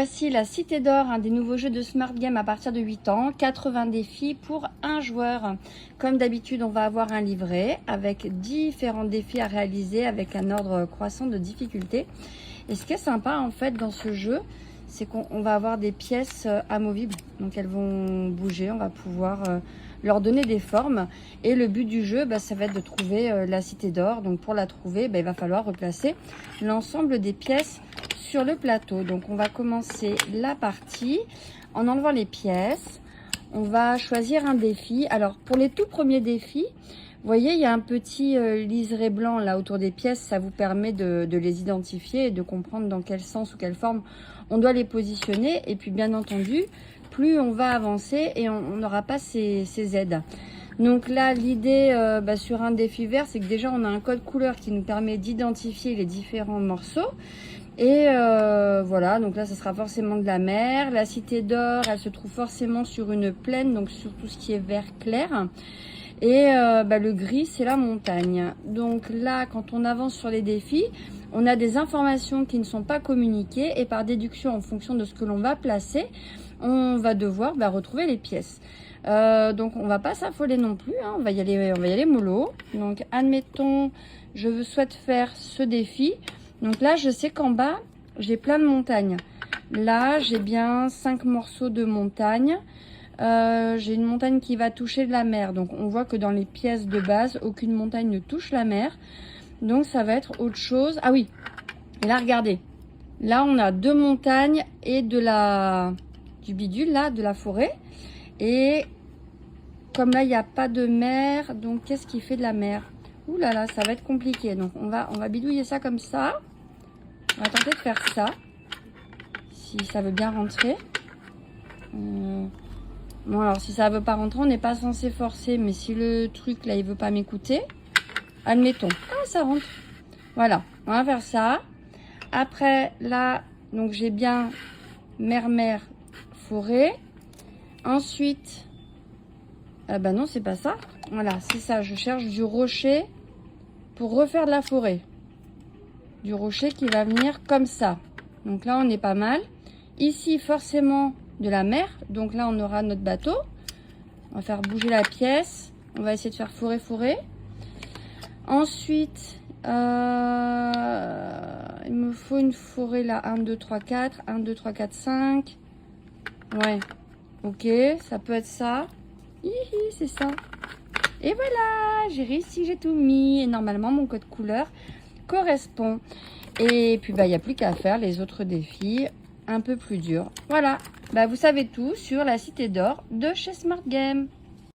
Voici la Cité d'Or, un des nouveaux jeux de Smart Game à partir de 8 ans. 80 défis pour un joueur. Comme d'habitude, on va avoir un livret avec différents défis à réaliser avec un ordre croissant de difficulté. Et ce qui est sympa en fait dans ce jeu, c'est qu'on va avoir des pièces amovibles. Donc elles vont bouger, on va pouvoir leur donner des formes. Et le but du jeu, ça va être de trouver la Cité d'Or. Donc pour la trouver, il va falloir replacer l'ensemble des pièces sur le plateau. Donc on va commencer la partie en enlevant les pièces. On va choisir un défi. Alors pour les tout premiers défis, vous voyez, il y a un petit liseré blanc là autour des pièces. Ça vous permet de les identifier et de comprendre dans quel sens ou quelle forme on doit les positionner. Et puis bien entendu, plus on va avancer et on n'aura pas ces aides. Donc là, l'idée sur un défi vert, c'est que déjà on a un code couleur qui nous permet d'identifier les différents morceaux. Et voilà, donc là, ça sera forcément de la mer. La Cité d'Or, elle se trouve forcément sur une plaine, donc sur tout ce qui est vert clair. Et le gris, c'est la montagne. Donc là, quand on avance sur les défis, on a des informations qui ne sont pas communiquées. Et par déduction, en fonction de ce que l'on va placer, on va devoir retrouver les pièces. Donc on va pas s'affoler non plus, hein. On va y aller mollo. Donc admettons, je souhaite faire ce défi. Donc là, je sais qu'en bas, j'ai plein de montagnes. Là, j'ai bien 5 morceaux de montagne. J'ai une montagne qui va toucher de la mer. Donc, on voit que dans les pièces de base, aucune montagne ne touche la mer. Donc, ça va être autre chose. Ah oui, et là, regardez. Là, on a 2 montagnes et du bidule, là, de la forêt. Et comme là, il n'y a pas de mer, donc qu'est-ce qui fait de la mer? Ouh là là, ça va être compliqué. Donc, on va bidouiller ça comme ça. On va tenter de faire ça. Si ça veut bien rentrer. Bon, alors, si ça veut pas rentrer, on n'est pas censé forcer. Mais si le truc, là, il veut pas m'écouter, admettons. Ah, ça rentre. Voilà, on va faire ça. Après, là, donc j'ai bien mer, forêt. Ensuite, non, c'est pas ça. Voilà, c'est ça. Je cherche du rocher pour refaire de la forêt. Du rocher qui va venir comme ça. Donc là, on est pas mal. Ici, forcément, de la mer. Donc là, on aura notre bateau. On va faire bouger la pièce. On va essayer de faire forêt. Ensuite, il me faut une forêt là. 1, 2, 3, 4. 1, 2, 3, 4, 5. Ouais. Ok, ça peut être ça. Hihi, c'est ça. Et voilà, j'ai réussi, j'ai tout mis. Et normalement, mon code couleur correspond. Et puis, il n'y a plus qu'à faire les autres défis un peu plus durs. Voilà, vous savez tout sur la Cité d'Or de chez Smart Game.